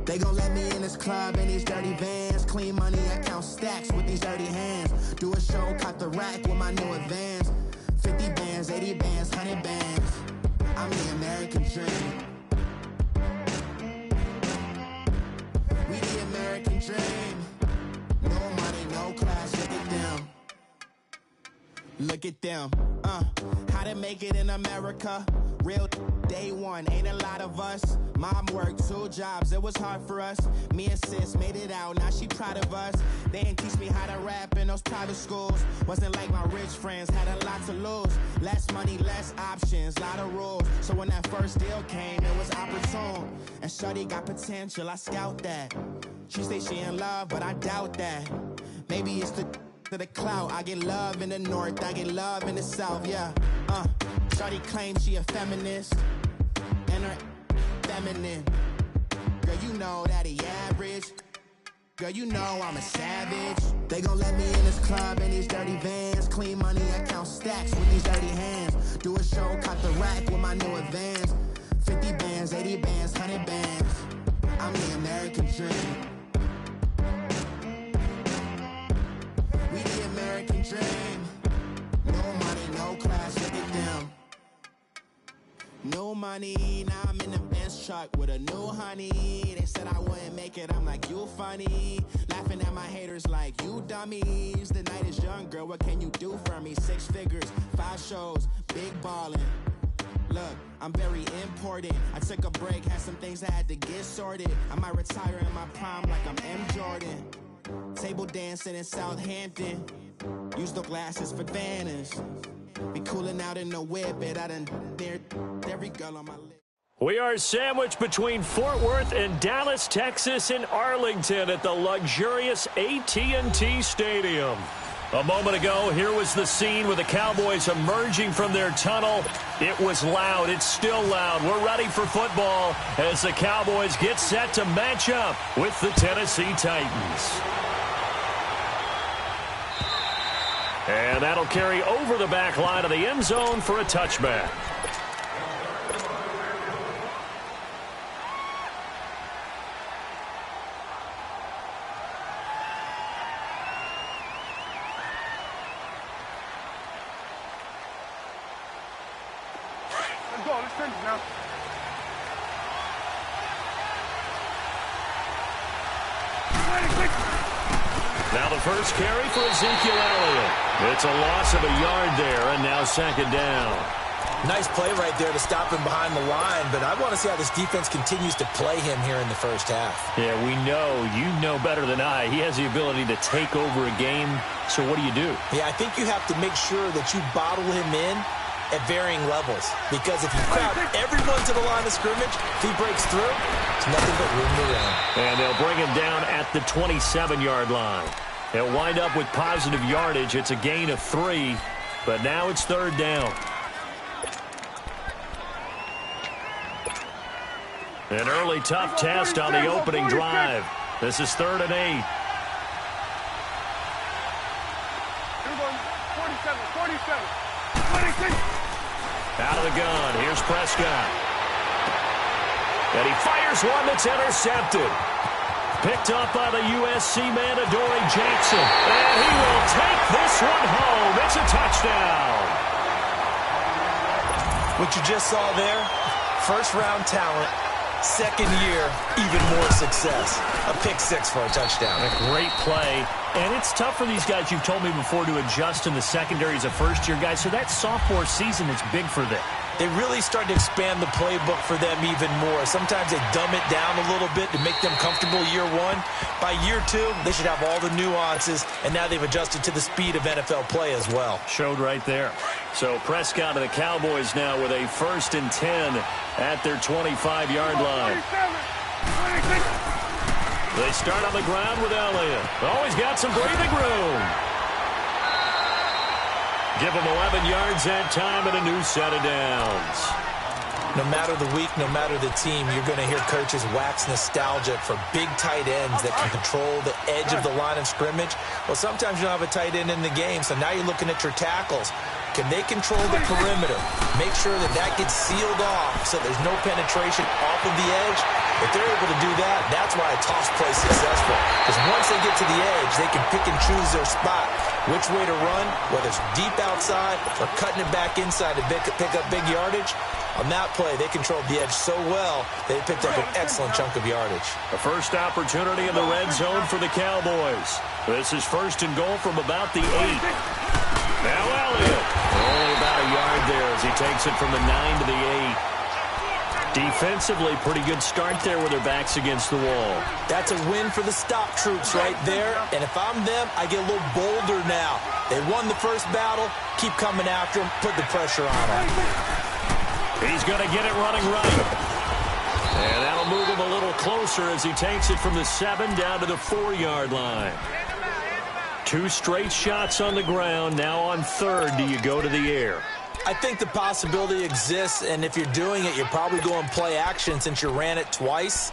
They gon' let me in this club in these dirty vans. Clean money, I count stacks with these dirty hands. Do a show, caught the rack with my new advance. 50 bands, 80 bands, 100 bands. I'm the American dream. We the American dream. No money, no class, look at them. Look at them, how to make it in America. Real day one, ain't a lot of us. Mom worked 2 jobs, it was hard for us. Me and sis made it out, now she proud of us. They didn't teach me how to rap in those private schools. Wasn't like my rich friends, had a lot to lose. Less money, less options, lot of rules. So when that first deal came, it was opportune. And shorty got potential, I scout that. She say she in love, but I doubt that. Maybe it's to the clout. I get love in the north, I get love in the south, yeah. Shorty claims she a feminist, and her feminine. Girl, you know that he average. Girl, you know I'm a savage. They gon' let me in this club in these dirty vans. Clean money, I count stacks with these dirty hands. Do a show, caught the rack with my new advance. 50 bands, 80 bands, 100 bands. I'm the American dream. We the American dream. No money, no class, look at them. No money, now I'm in the Benz truck with a new honey. They said I wouldn't make it, I'm like, you funny. Laughing at my haters like, you dummies. The night is young, girl, what can you do for me? 6 figures, 5 shows, big ballin'. Look, I'm very important. I took a break, had some things I had to get sorted. I might retire in my prime like I'm M. Jordan. Table dancing in Southampton. Use the glasses for Vannas. Be cooling out in the whip, but I done dared every girl on my list. We are sandwiched between Fort Worth and Dallas, Texas, and Arlington at the luxurious AT&T Stadium. A moment ago, here was the scene with the Cowboys emerging from their tunnel. It was loud. It's still loud. We're ready for football as the Cowboys get set to match up with the Tennessee Titans. And that'll carry over the back line of the end zone for a touchback. Let's go. Let's finish now. Now the first carry for Ezekiel Elliott. It's a loss of a yard there, and now 2nd down. Nice play right there to stop him behind the line, but I want to see how this defense continues to play him here in the first half. Yeah, we know. You know better than I. He has the ability to take over a game, so what do? Yeah, I think you have to make sure that you bottle him in at varying levels, because if you crowd everyone to the line of scrimmage, if he breaks through, it's nothing but room to run. And they'll bring him down at the 27-yard line. They'll wind up with positive yardage. It's a gain of 3, but now it's 3rd down. An early tough test on the opening drive. This is 3rd and 8. 47. Out of the gun, here's Prescott. And he fires one that's intercepted. Picked up by the USC man, Adoree Jackson. And he will take this one home. It's a touchdown. What you just saw there, first-round talent, second year, even more success. A pick 6 for a touchdown. A great play. And it's tough for these guys, you've told me before, to adjust in the secondary as a first-year guy. So that sophomore season is big for them. They really start to expand the playbook for them even more. Sometimes they dumb it down a little bit to make them comfortable year 1. By year 2, they should have all the nuances, and now they've adjusted to the speed of NFL play as well. Showed right there. So Prescott and the Cowboys now with a 1st and 10 at their 25-yard line. They start on the ground with Elliott. Always got some breathing room. Give him 11 yards that time and a new set of downs. No matter the week, no matter the team, you're going to hear coaches wax nostalgia for big tight ends that can control the edge of the line of scrimmage. Well, sometimes you don't have a tight end in the game, so now you're looking at your tackles. Can they control the perimeter? Make sure that that gets sealed off so there's no penetration off of the edge. If they're able to do that, that's why a toss play is successful. Because once they get to the edge, they can pick and choose their spot, which way to run, whether it's deep outside or cutting it back inside to pick up big yardage. On that play, they controlled the edge so well, they picked up an excellent chunk of yardage. The first opportunity in the red zone for the Cowboys. This is first and goal from about the 8. Now Elliott. Only about a yard there as he takes it from the 9 to the 8. Defensively, pretty good start there with their backs against the wall. That's a win for the stop troops right there. And if I'm them, I get a little bolder now. They won the first battle. Keep coming after them. Put the pressure on them. He's going to get it running right. And that'll move him a little closer as he takes it from the 7 down to the 4-yard line. 2 straight shots on the ground. Now on third, do you go to the air? I think the possibility exists, and if you're doing it, you're probably going play action since you ran it twice.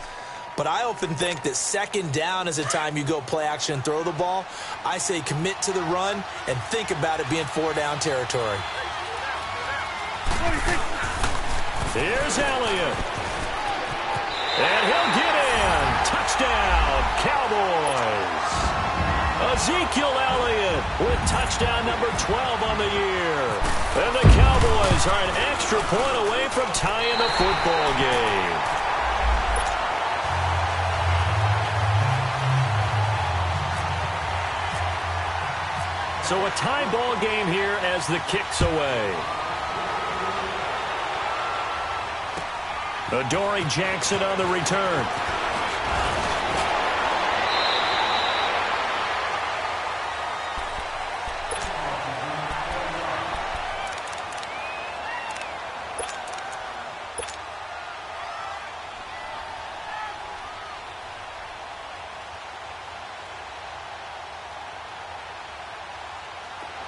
But I often think that second down is the time you go play action and throw the ball. I say commit to the run and think about it being 4-down territory. Here's Elliott. And he'll get in. Touchdown, Cowboys. Ezekiel Elliott with touchdown number 12 on the year. And the Cowboys are an extra point away from tying the football game. So a tie ball game here as the kick's away. Adoree Jackson on the return.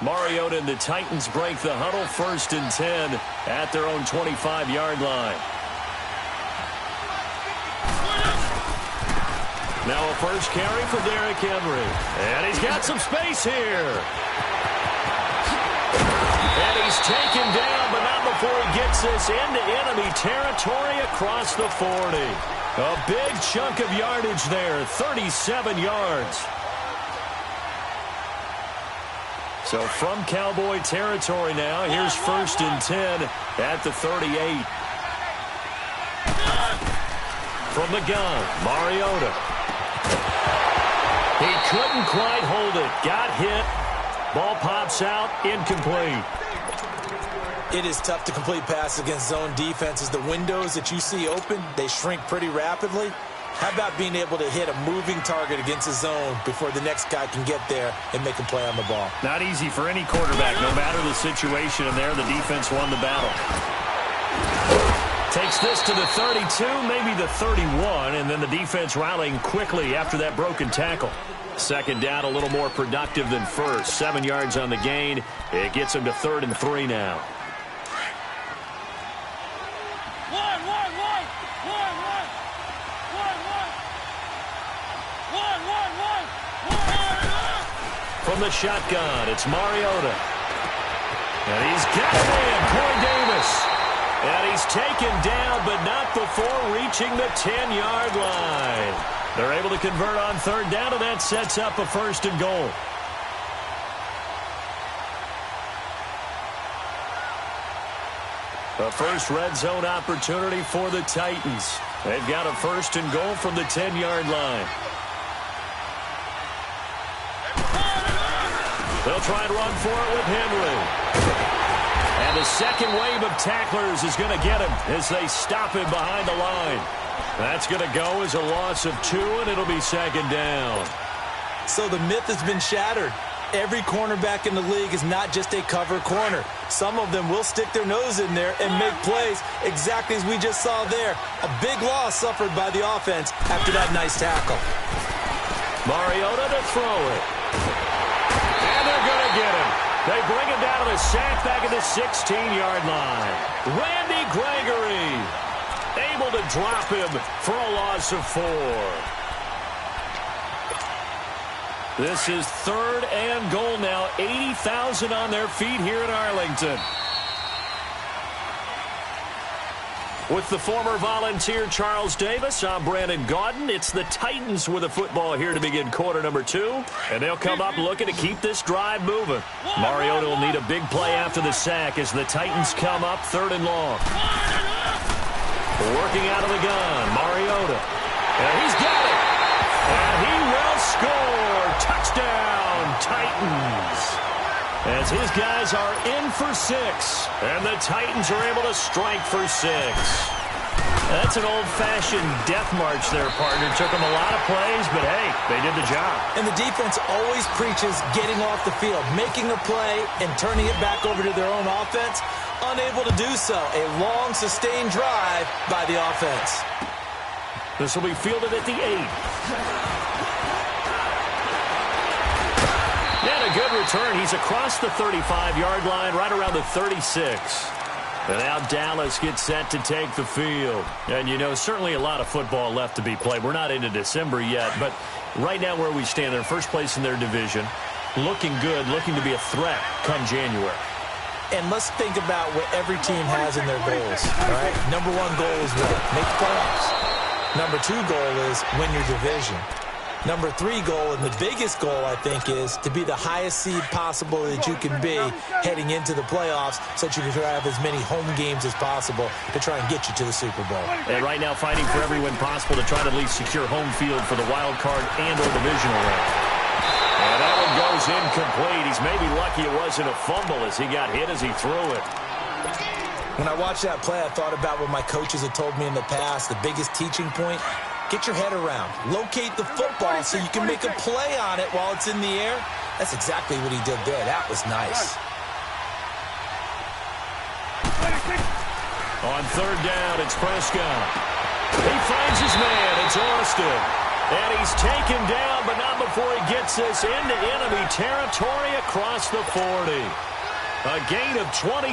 Mariota and the Titans break the huddle, 1st and 10 at their own 25-yard line. Now a first carry for Derrick Henry. And he's got some space here. And he's taken down, but not before he gets this into enemy territory across the 40. A big chunk of yardage there, 37 yards. So from Cowboy territory now, here's 1st and 10 at the 38. From the gun, Mariota. He couldn't quite hold it. Got hit. Ball pops out, incomplete. It is tough to complete passes against zone defenses. The windows that you see open, they shrink pretty rapidly. How about being able to hit a moving target against a zone before the next guy can get there and make a play on the ball? Not easy for any quarterback, no matter the situation, and there the defense won the battle. Takes this to the 32, maybe the 31, and then the defense rallying quickly after that broken tackle. Second down, a little more productive than first. 7 yards on the gain. It gets him to 3rd and 3 now. From the shotgun, it's Mariota. And he's got it in, Corey Davis. And he's taken down, but not before reaching the 10-yard line. They're able to convert on 3rd down, and that sets up a 1st and goal. A first red zone opportunity for the Titans. They've got a 1st and goal from the 10-yard line. They'll try and run for it with Henry. And the second wave of tacklers is going to get him as they stop him behind the line. That's going to go as a loss of 2, and it'll be 2nd down. So the myth has been shattered. Every cornerback in the league is not just a cover corner. Some of them will stick their nose in there and make plays exactly as we just saw there. A big loss suffered by the offense after that nice tackle. Mariota to throw it. And they're going to get him. They bring him down to the sack back at the 16-yard line. Randy Gregory able to drop him for a loss of 4. This is 3rd and goal now. 80,000 on their feet here in Arlington. With the former Volunteer Charles Davis, I'm Brandon Gaudin. It's the Titans with the football here to begin quarter number 2. And they'll come up looking to keep this drive moving. Mariota will need a big play after the sack as the Titans come up 3rd and long. Working out of the gun, Mariota. And he's got it. And he will score. Touchdown, Titans. As his guys are in for 6, and the Titans are able to strike for 6. That's an old-fashioned death march there, partner. Took them a lot of plays, but hey, they did the job. And the defense always preaches getting off the field, making a play, and turning it back over to their own offense. Unable to do so. A long, sustained drive by the offense. This will be fielded at the 8. And a good return. He's across the 35-yard line, right around the 36. And now Dallas gets set to take the field. And, you know, certainly a lot of football left to be played. We're not into December yet, but right now where we stand, they're first place in their division, looking good, looking to be a threat come January. And let's think about what every team has in their goals. All right? Number 1 goal is what? Make the playoffs. Number 2 goal is win your division. Number 3 goal, and the biggest goal, I think, is to be the highest seed possible that you can be heading into the playoffs so that you can have as many home games as possible to try and get you to the Super Bowl. And right now fighting for every win possible to try to at least secure home field for the wild card and or divisional round. And that one goes incomplete. He's maybe lucky it wasn't a fumble as he got hit as he threw it. When I watched that play, I thought about what my coaches had told me in the past, the biggest teaching point. Get your head around. Locate the football so you can make a play on it while it's in the air. That's exactly what he did there. That was nice. On 3rd down, it's Prescott. He finds his man. It's Austin. And he's taken down, but not before he gets this into enemy territory across the 40. A gain of 26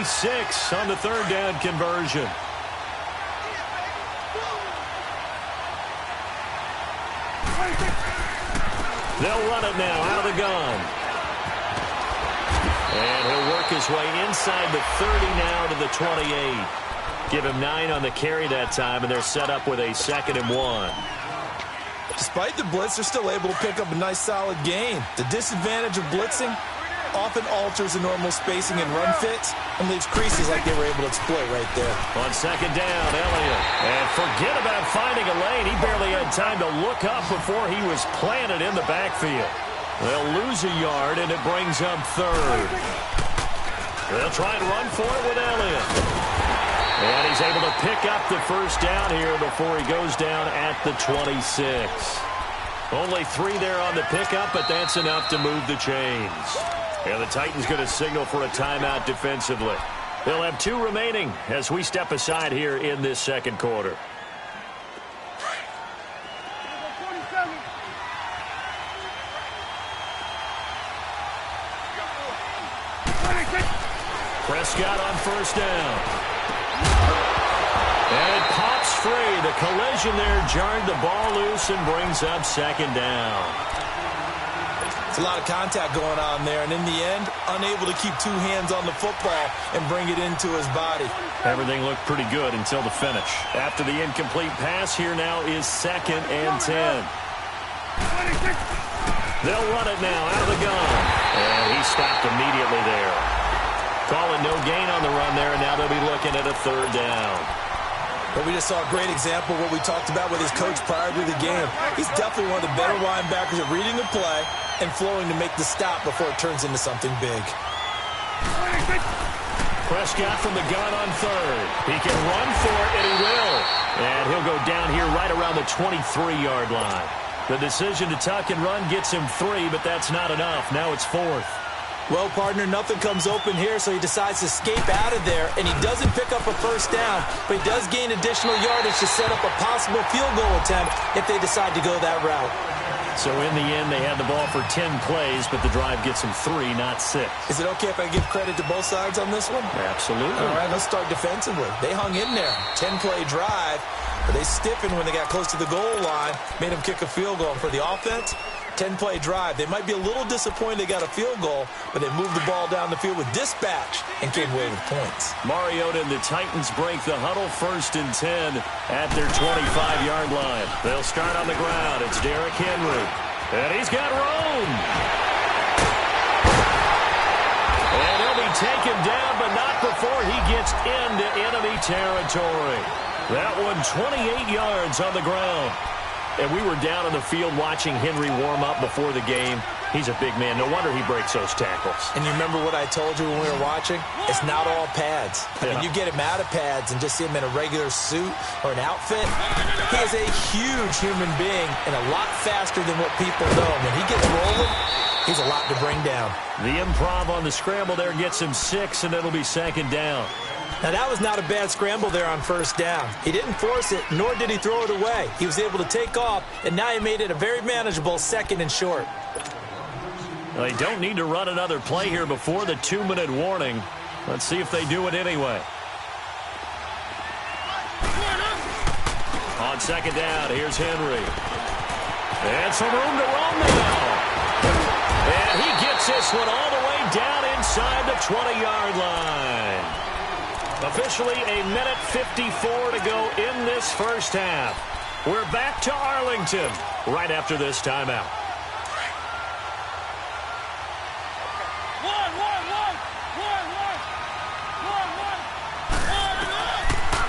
on the 3rd down conversion. They'll run it now out of the gun. And he'll work his way inside the 30 now to the 28. Give him 9 on the carry that time, and they're set up with a 2nd and 1. Despite the blitz, they're still able to pick up a nice, solid gain. The disadvantage of blitzing often alters the normal spacing and run fits and leaves creases like they were able to exploit right there. On 2nd down, Elliott. And forget about finding a lane. He barely had time to look up before he was planted in the backfield. They'll lose a yard, and it brings up 3rd. They'll try and run for it with Elliott. And he's able to pick up the 1st down here before he goes down at the 26. Only 3 there on the pickup, but that's enough to move the chains. And the Titans going to signal for a timeout defensively. They'll have 2 remaining as we step aside here in this 2nd quarter. Prescott on 1st down. And it pops free. The collision there jarred the ball loose and brings up 2nd down. It's a lot of contact going on there, and in the end, unable to keep 2 hands on the football and bring it into his body. Everything looked pretty good until the finish. After the incomplete pass, here now is 2nd and 10. They'll run it now out of the gun. And he stopped immediately there. Calling no gain on the run there, and now they'll be looking at a 3rd down. But we just saw a great example of what we talked about with his coach prior to the game. He's definitely one of the better linebackers at reading the play and flowing to make the stop before it turns into something big. Prescott from the gun on 3rd. He can run for it, and he will. And he'll go down here right around the 23-yard line. The decision to tuck and run gets him 3, but that's not enough. Now it's 4th. Well, partner, nothing comes open here, so he decides to escape out of there, and he doesn't pick up a 1st down, but he does gain additional yardage to set up a possible field goal attempt if they decide to go that route. So in the end, they had the ball for 10 plays, but the drive gets them 3, not 6. Is it okay if I give credit to both sides on this one? Absolutely. All right, let's start defensively. They hung in there. 10-play drive, but they stiffened when they got close to the goal line, made them kick a field goal. For the offense, 10-play drive. They might be a little disappointed they got a field goal, but they moved the ball down the field with dispatch and came away with points. Mariota and the Titans break the huddle, 1st and 10 at their 25-yard line. They'll start on the ground. It's Derrick Henry. And he's got room. And he'll be taken down, but not before he gets into enemy territory. That one 28 yards on the ground. And we were down on the field watching Henry warm up before the game. He's a big man. No wonder he breaks those tackles. And you remember what I told you when we were watching? It's not all pads. Yeah. When you get him out of pads and just see him in a regular suit or an outfit, he is a huge human being and a lot faster than what people know. When he gets rolling, he's a lot to bring down. The improv on the scramble there gets him 6, and it'll be 2nd down. Now, that was not a bad scramble there on 1st down. He didn't force it, nor did he throw it away. He was able to take off, and now he made it a very manageable 2nd and short. Well, they don't need to run another play here before the 2-minute warning. Let's see if they do it anyway. On 2nd down, here's Henry. And some room to run now. And he gets this one all the way down inside the 20-yard line. Officially a minute 54 to go in this 1st half. We're back to Arlington right after this timeout.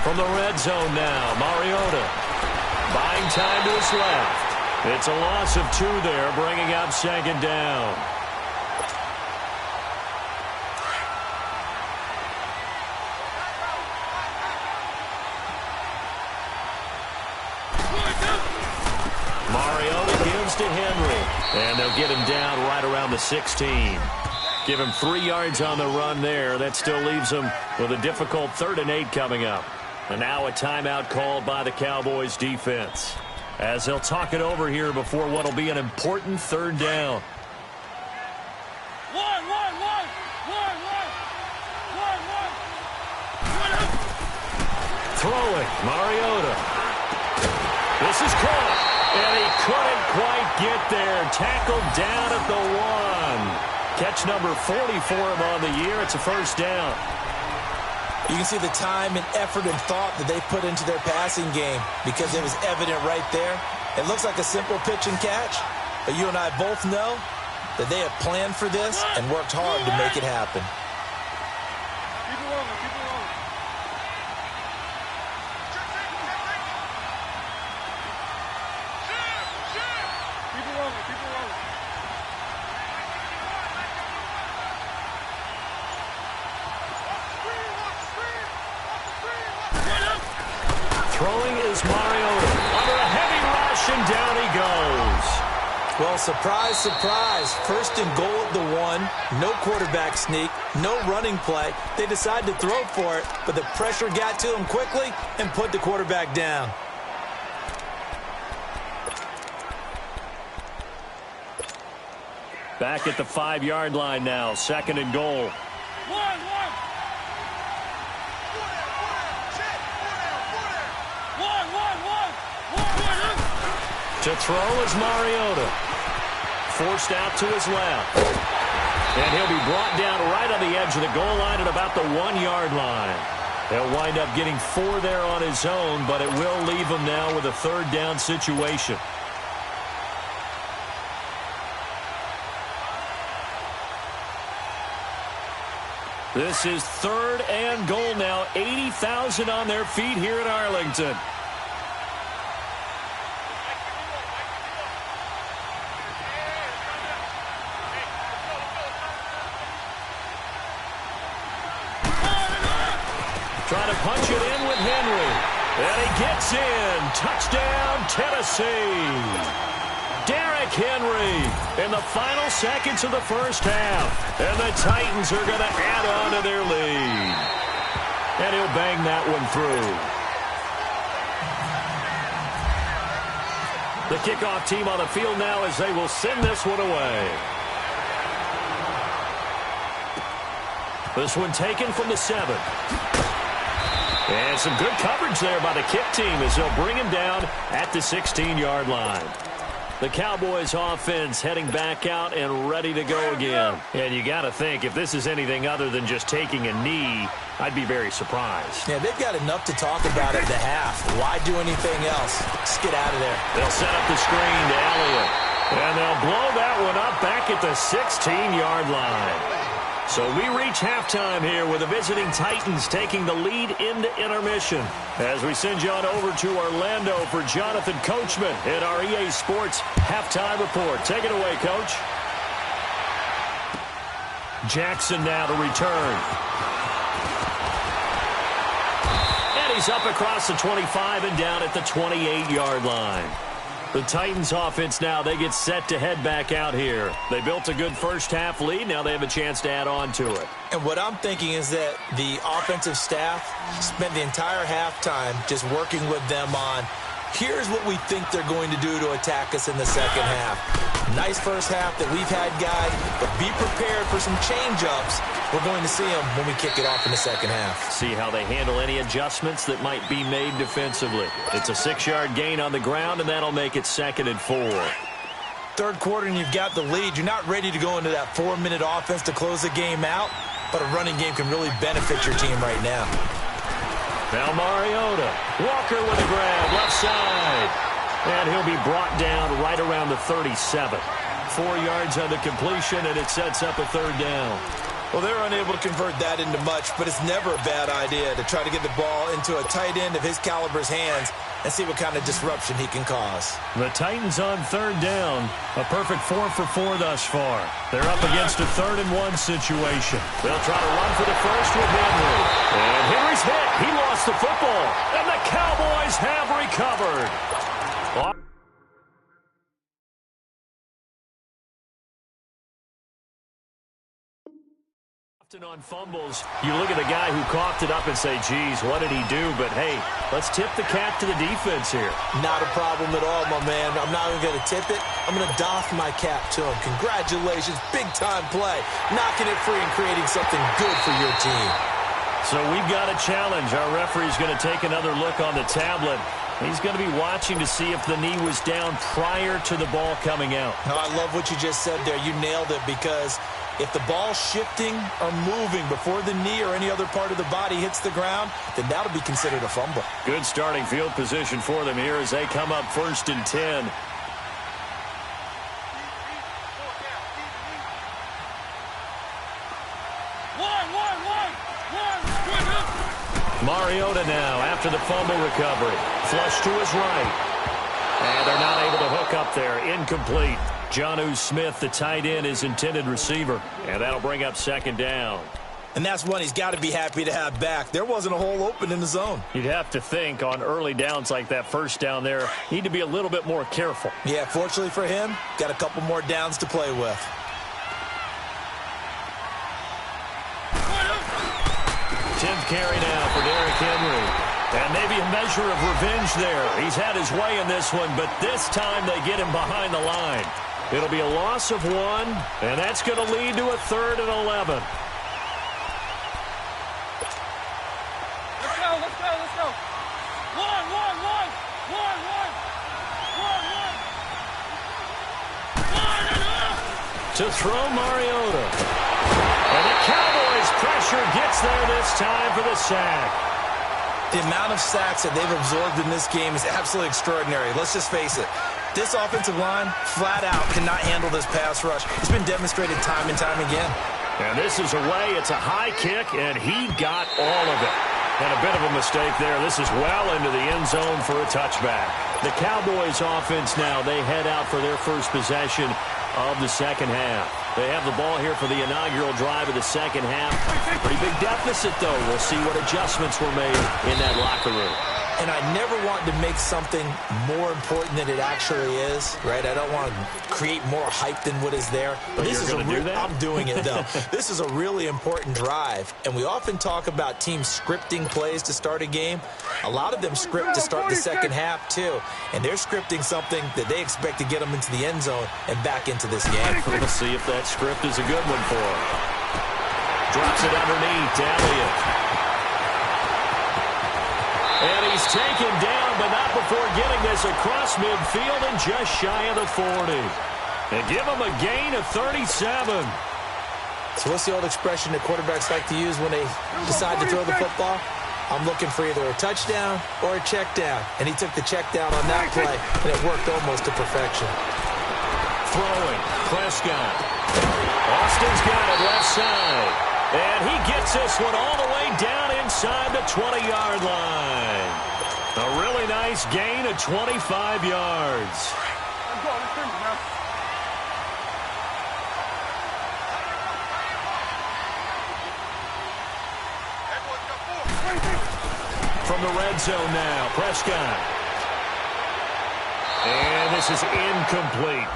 From the red zone now, Mariota buying time to his left. It's a loss of 2 there, bringing up 2nd down. Mariota gives to Henry, and they'll get him down right around the 16. Give him 3 yards on the run there. That still leaves him with a difficult 3rd and 8 coming up. And now a timeout called by the Cowboys defense, as they'll talk it over here before what will be an important 3rd down. Throwing, Mariota. This is caught, and he couldn't quite get there. Tackled down at the 1. Catch number 40 for him on the year. It's a 1st down. You can see the time and effort and thought that they put into their passing game because it was evident right there. It looks like a simple pitch and catch, but you and I both know that they have planned for this and worked hard to make it happen. Keep it rolling, keep it rolling. Keep it rolling, keep it rolling. Throwing is Mariota. Under a heavy rush, and down he goes. Well, surprise, surprise. 1st and goal at the 1. No quarterback sneak. No running play. They decide to throw for it, but the pressure got to him quickly and put the quarterback down. Back at the 5-yard line now. 2nd and goal. To throw is Mariota. Forced out to his left. And he'll be brought down right on the edge of the goal line at about the 1-yard line. He'll wind up getting 4 there on his own, but it will leave him now with a 3rd down situation. This is 3rd and goal now. 80,000 on their feet here at Arlington. Trying to punch it in with Henry. And he gets in. Touchdown, Tennessee. Derrick Henry in the final seconds of the 1st half. And the Titans are going to add on to their lead. And he'll bang that one through. The kickoff team on the field now as they will send this one away. This one taken from the 7. And some good coverage there by the kick team as they'll bring him down at the 16-yard line. The Cowboys offense heading back out and ready to go again. And you got to think, if this is anything other than just taking a knee, I'd be very surprised. Yeah, they've got enough to talk about at the half. Why do anything else? Just get out of there. They'll set up the screen to Elliott. And they'll blow that one up back at the 16-yard line. So we reach halftime here with the visiting Titans taking the lead into intermission. As we send you on over to Orlando for Jonathan Coachman in our EA Sports Halftime Report. Take it away, Coach. Jackson now to return. And he's up across the 25 and down at the 28-yard line. The Titans offense now, they get set to head back out here. They built a good first half lead. Now they have a chance to add on to it. And what I'm thinking is that the offensive staff spent the entire halftime just working with them on, here's what we think they're going to do to attack us in the second half. Nice first half that we've had, guys, but be prepared for some change-ups. We're going to see them when we kick it off in the second half. See how they handle any adjustments that might be made defensively. It's a 6-yard gain on the ground, and that'll make it 2nd and 4. Third quarter, and you've got the lead. You're not ready to go into that 4-minute offense to close the game out, but a running game can really benefit your team right now. Now Mariota. Walker with a grab, left side. And he'll be brought down right around the 37. 4 yards on the completion, and it sets up a 3rd down. Well, they're unable to convert that into much, but it's never a bad idea to try to get the ball into a tight end of his caliber's hands and see what kind of disruption he can cause. The Titans on 3rd down. A perfect 4 for 4 thus far. They're up against a 3rd and 1 situation. They'll try to run for the first with Henry. And Henry's hit. He lost the football. And the Cowboys have recovered. On fumbles, you look at the guy who coughed it up and say, geez, what did he do? But, hey, let's tip the cap to the defense here. Not a problem at all, my man. I'm not even going to tip it. I'm going to doff my cap to him. Congratulations, big-time play. Knocking it free and creating something good for your team. So we've got a challenge. Our referee's going to take another look on the tablet. He's going to be watching to see if the knee was down prior to the ball coming out. No, I love what you just said there. You nailed it, because if the ball's shifting or moving before the knee or any other part of the body hits the ground, then that'll be considered a fumble. Good starting field position for them here as they come up 1st and 10. Mariota now after the fumble recovery. Flush to his right. And they're not able to hook up there. Incomplete. Jonnu Smith, the tight end, is intended receiver. And that'll bring up 2nd down. And that's one he's got to be happy to have back. There wasn't a hole open in the zone. You'd have to think on early downs like that, first down there, need to be a little bit more careful. Yeah, fortunately for him, got a couple more downs to play with. 10th carry now for Derrick Henry. And maybe a measure of revenge there. He's had his way in this one, but this time they get him behind the line. It'll be a loss of 1, and that's going to lead to a 3rd and 11. Let's go, let's go, let's go. One. To throw Mariota. And the Cowboys' pressure gets there this time for the sack. The amount of sacks that they've absorbed in this game is absolutely extraordinary. Let's just face it. This offensive line, flat out, cannot handle this pass rush. It's been demonstrated time and time again. And this is away. It's a high kick, and he got all of it. And a bit of a mistake there. This is well into the end zone for a touchback. The Cowboys offense now, they head out for their first possession of the second half. They have the ball here for the inaugural drive of the second half. Pretty big deficit, though. We'll see what adjustments were made in that locker room. And I never want to make something more important than it actually is, right? I don't want to create more hype than what is there. But this is going to do that? I'm doing it, though. This is a really important drive. And we often talk about teams scripting plays to start a game. A lot of them script to start the second half, too. And they're scripting something that they expect to get them into the end zone and back into this game. We'll see if that script is a good one for them. Drops it underneath to Elliott. And he's taken down, but not before getting this across midfield and just shy of the 40. They give him a gain of 37. So what's the old expression that quarterbacks like to use when they decide to throw the football? I'm looking for either a touchdown or a check down. And he took the check down on that play, and it worked almost to perfection. Throwing, Prescott. Austin's got it left side. And he gets this one all the way down inside the 20-yard line. A really nice gain of 25 yards. From the red zone now, Prescott. And this is incomplete.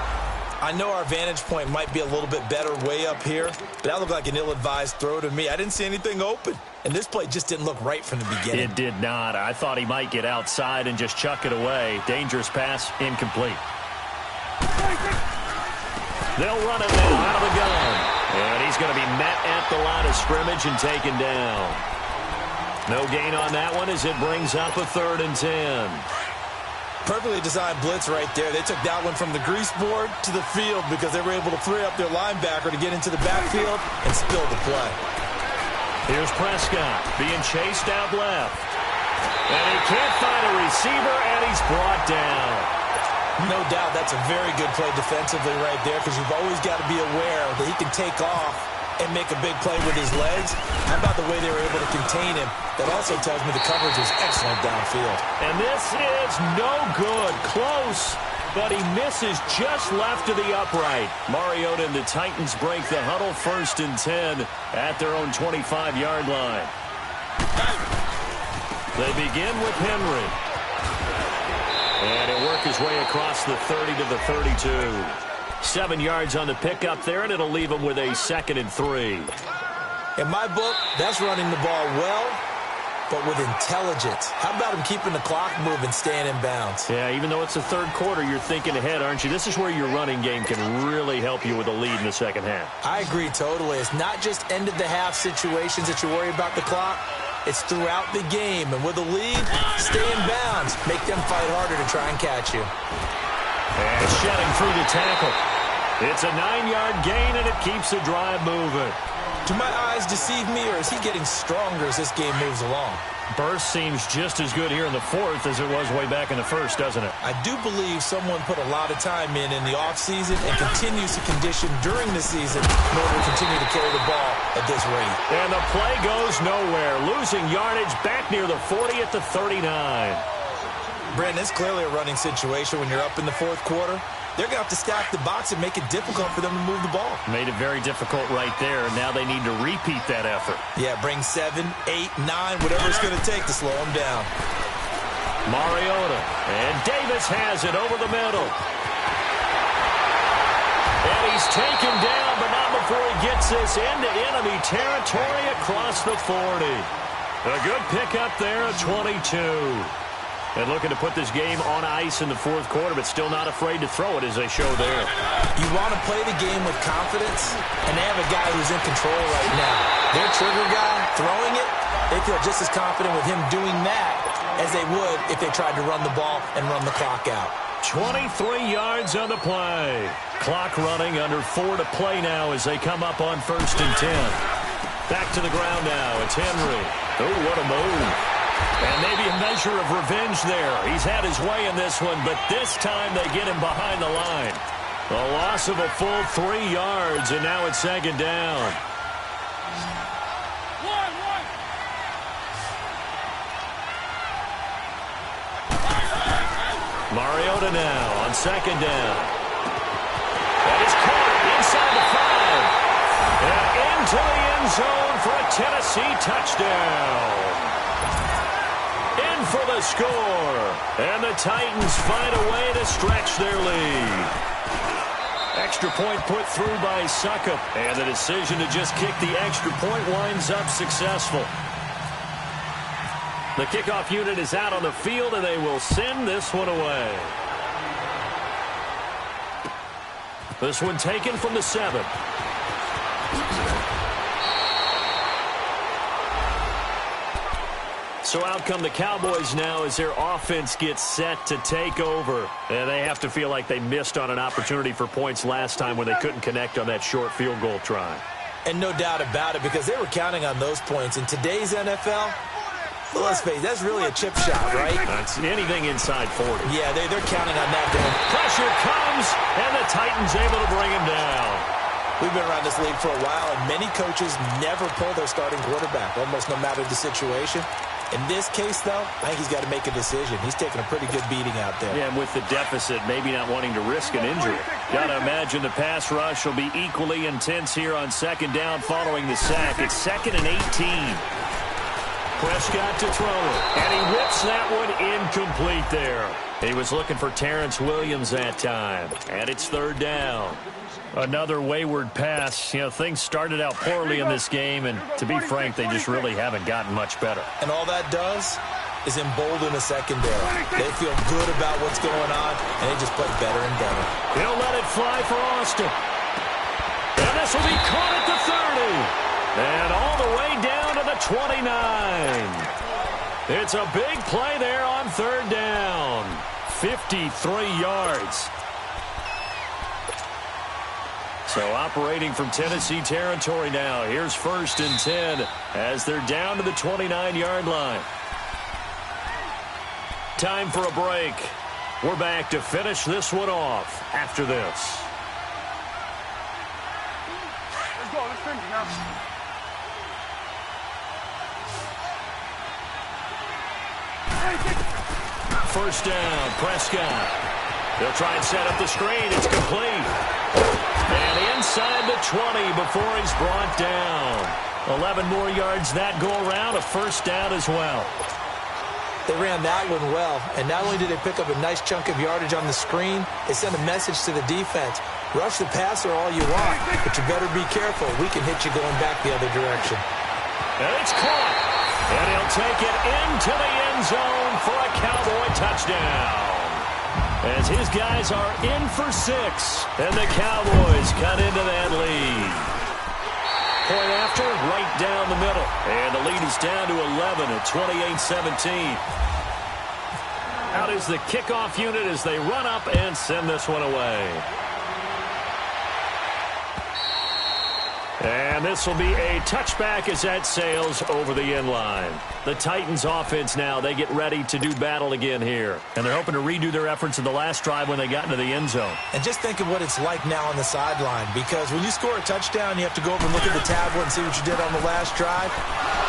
I know our vantage point might be a little bit better way up here, but that looked like an ill-advised throw to me. I didn't see anything open, and this play just didn't look right from the beginning. It did not. I thought he might get outside and just chuck it away. Dangerous pass, incomplete. They'll run it now out of the gun. And he's going to be met at the line of scrimmage and taken down. No gain on that one as it brings up a 3rd and 10. Perfectly designed blitz right there. They took that one from the grease board to the field because they were able to free up their linebacker to get into the backfield and spill the play. Here's Prescott being chased out left. And he can't find a receiver, and he's brought down. No doubt that's a very good play defensively right there because you've always got to be aware that he can take off and make a big play with his legs. How about the way they were able to contain him? That also tells me the coverage was excellent downfield. And this is no good. Close, but he misses just left of the upright. Mariota and the Titans break the huddle 1st and 10 at their own 25-yard line. They begin with Henry. And he'll work his way across the 30 to the 32. 7 yards on the pickup there, and it'll leave him with a 2nd and 3. In my book, that's running the ball well, but with intelligence. How about him keeping the clock moving, staying in bounds? Yeah, even though it's the 3rd quarter, you're thinking ahead, aren't you? This is where your running game can really help you with a lead in the 2nd half. I agree totally. It's not just end-of-the-half situations that you worry about the clock. It's throughout the game. And with a lead, stay in bounds. Make them fight harder to try and catch you. And shedding through the tackle. It's a 9-yard gain, and it keeps the drive moving. Do my eyes deceive me, or is he getting stronger as this game moves along? Burst seems just as good here in the 4th as it was way back in the 1st, doesn't it? I do believe someone put a lot of time in the offseason and continues to condition during the season in order to continue to carry the ball at this rate. And the play goes nowhere. Losing yardage back near the 40 at the 39. Brandon, it's clearly a running situation when you're up in the 4th quarter. They're going to have to stack the box and make it difficult for them to move the ball. Made it very difficult right there. Now they need to repeat that effort. Yeah, bring 7, 8, 9, whatever it's going to take to slow them down. Mariota. And Davis has it over the middle. And he's taken down, but not before he gets this into enemy territory across the 40. A good pickup there at 22. And looking to put this game on ice in the 4th quarter, but still not afraid to throw it as they show there. You want to play the game with confidence, and they have a guy who's in control right now. Their trigger guy throwing it, they feel just as confident with him doing that as they would if they tried to run the ball and run the clock out. 23 yards on the play. Clock running, under 4 to play now as they come up on 1st and 10. Back to the ground now. It's Henry. Oh, what a move. And maybe a measure of revenge there. He's had his way in this one, but this time they get him behind the line. A loss of a full 3 yards, and now it's 2nd down. Mariota now on 2nd down. That is caught inside the 5. And into the end zone for a Tennessee touchdown. In for the score. And the Titans find a way to stretch their lead. Extra point put through by Suckup. And the decision to just kick the extra point winds up successful. The kickoff unit is out on the field, and they will send this one away. This one taken from the 7. So out come the Cowboys now as their offense gets set to take over. And they have to feel like they missed on an opportunity for points last time when they couldn't connect on that short field goal try. And no doubt about it, because they were counting on those points. In today's NFL, well, let's face it, that's really a chip shot, right? That's anything inside 40. Yeah, they're counting on that. Pressure comes, and the Titans able to bring him down. We've been around this league for a while, and many coaches never pull their starting quarterback, almost no matter the situation. In this case, though, I think he's got to make a decision. He's taking a pretty good beating out there. Yeah, and with the deficit, maybe not wanting to risk an injury. Got to imagine the pass rush will be equally intense here on second down following the sack. It's 2nd and 18. Prescott to throw it, and he whips that one incomplete there. He was looking for Terrence Williams that time, and it's 3rd down. Another wayward pass. You know, things started out poorly in this game, and to be frank, they just really haven't gotten much better. And all that does is embolden the secondary. They feel good about what's going on, and they just play better and better. He'll let it fly for Austin. And this will be caught at the 30. And all the way down to the 29. It's a big play there on 3rd down. 53 yards. So operating from Tennessee territory now. Here's 1st and 10 as they're down to the 29-yard line. Time for a break. We're back to finish this one off after this. Let's go. Let's finish now. First down, Prescott. They'll try and set up the screen. It's complete. And inside the 20 before he's brought down. 11 more yards that go around, a 1st down as well. They ran that one well, and not only did they pick up a nice chunk of yardage on the screen, they sent a message to the defense. Rush the passer all you want, but you better be careful. We can hit you going back the other direction. And it's caught. And he'll take it into the end zone for a Cowboy touchdown. As his guys are in for 6, and the Cowboys cut into that lead. Point after, right down the middle. And the lead is down to 11 at 28-17. Out is the kickoff unit as they run up and send this one away. And this will be a touchback as that sails over the end line. The Titans offense now, they get ready to do battle again here. And they're hoping to redo their efforts in the last drive when they got into the end zone. And just think of what it's like now on the sideline, because when you score a touchdown, you have to go over and look at the tablet and see what you did on the last drive.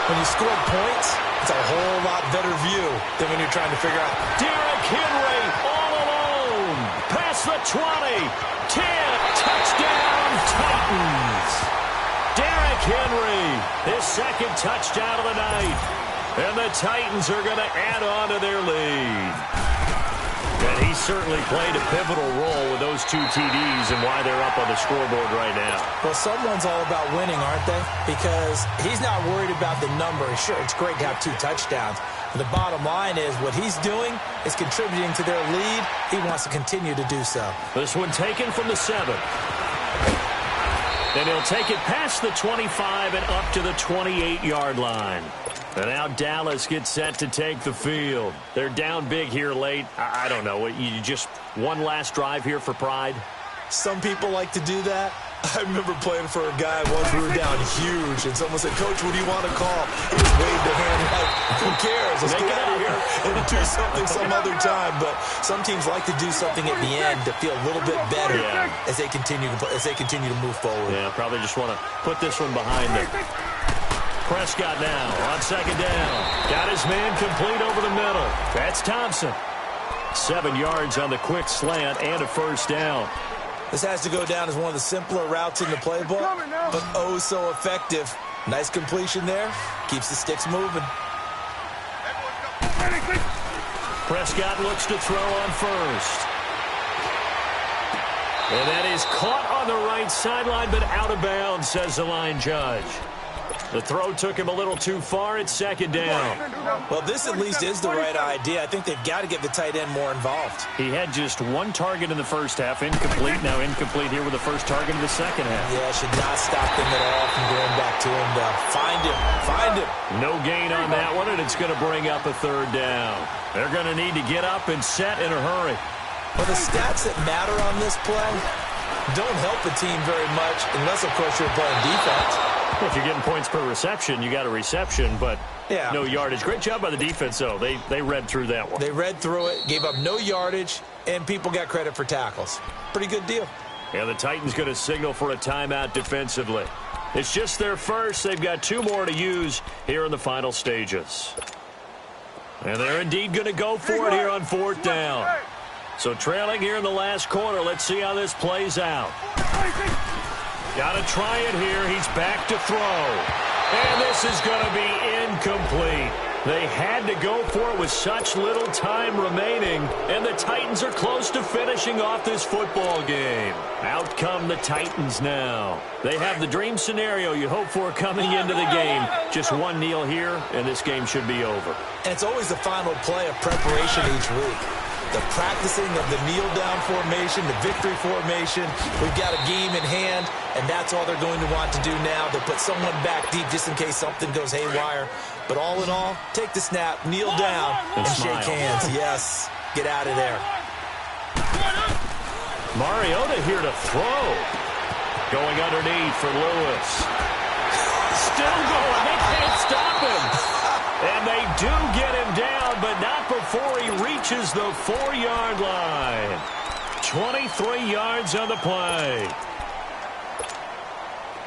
When you score points, it's a whole lot better view than when you're trying to figure out. Derrick Henry all alone. Past the 20. 10. Touchdown, Titans. Derrick Henry, his 2nd touchdown of the night. And the Titans are going to add on to their lead. And he certainly played a pivotal role with those 2 TDs and why they're up on the scoreboard right now. Well, someone's all about winning, aren't they? Because he's not worried about the number. Sure, it's great to have 2 touchdowns. But the bottom line is what he's doing is contributing to their lead. He wants to continue to do so. This one taken from the 7. And he'll take it past the 25 and up to the 28-yard line. And now Dallas gets set to take the field. They're down big here late. I don't know. You just one last drive here for pride? Some people like to do that. I remember playing for a guy once we were down huge, and someone said, "Coach, what do you want to call?" He just waved a hand like, "Who cares? Let's get out of here and do something some other time." But some teams like to do something at the end to feel a little bit better as they continue to move forward. Yeah, probably just want to put this one behind them. Prescott now on 2nd down. Got his man complete over the middle. That's Thompson. 7 yards on the quick slant and a 1st down. This has to go down as one of the simpler routes in the playbook, but oh so effective. Nice completion there. Keeps the sticks moving. Prescott looks to throw on 1st. And that is caught on the right sideline, but out of bounds, says the line judge. The throw took him a little too far. It's second down. Well, this at least is the right idea. I think they've got to get the tight end more involved. He had just one target in the first half, incomplete. Now incomplete here with the first target in the second half. Yeah, should not stop them at all from going back to him, though. Find him. No gain on that one, and it's going to bring up a third down. They're going to need to get up and set in a hurry. Well, the stats that matter on this play don't help the team very much unless, of course, you're playing defense. If you're getting points per reception, you got a reception, but yeah, no yardage. Great job by the defense, though. They read through that one. They read through it, gave up no yardage, and people got credit for tackles. Pretty good deal. Yeah, the Titans going to signal for a timeout defensively. It's just their first. They've got 2 more to use here in the final stages. And they're indeed going to go for it here on 4th down. So trailing here in the last quarter. Let's see how this plays out. Got to try it here. He's back to throw. And this is going to be incomplete. They had to go for it with such little time remaining, and the Titans are close to finishing off this football game. Out come the Titans now. They have the dream scenario you hope for coming into the game. Just one kneel here, and this game should be over. And it's always the final play of preparation each week. The practicing of the kneel-down formation, the victory formation. We've got a game in hand, and that's all they're going to want to do now. They'll put someone back deep just in case something goes haywire. But all in all, take the snap, kneel down, and shake hands. Yes, get out of there. Mariota here to throw. Going underneath for Lewis. Still going. They can't stop him. And they do get him down, but not before he reaches the 4-yard line. 23 yards on the play.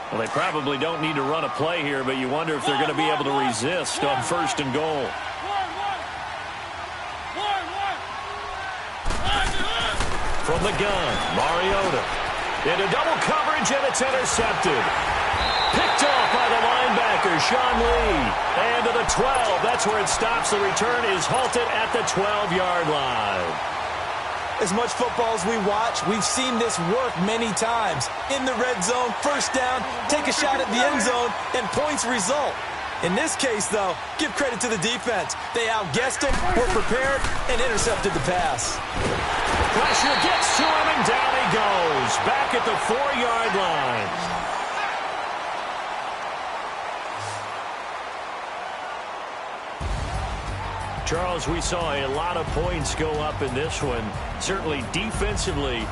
Well, they probably don't need to run a play here, but you wonder if they're going to be able to resist on 1st and goal. From the gun, Mariota. Into double coverage, and it's intercepted. Picked off by the linebacker, Sean Lee. And to the 12. That's where it stops. The return is halted at the 12-yard line. As much football as we watch, we've seen this work many times. In the red zone, 1st down, take a shot at the end zone, and points result. In this case, though, give credit to the defense. They outguessed them, were prepared, and intercepted the pass. Pressure gets to him, and down he goes. Back at the 4-yard line. Charles, we saw a lot of points go up in this one. Certainly defensively,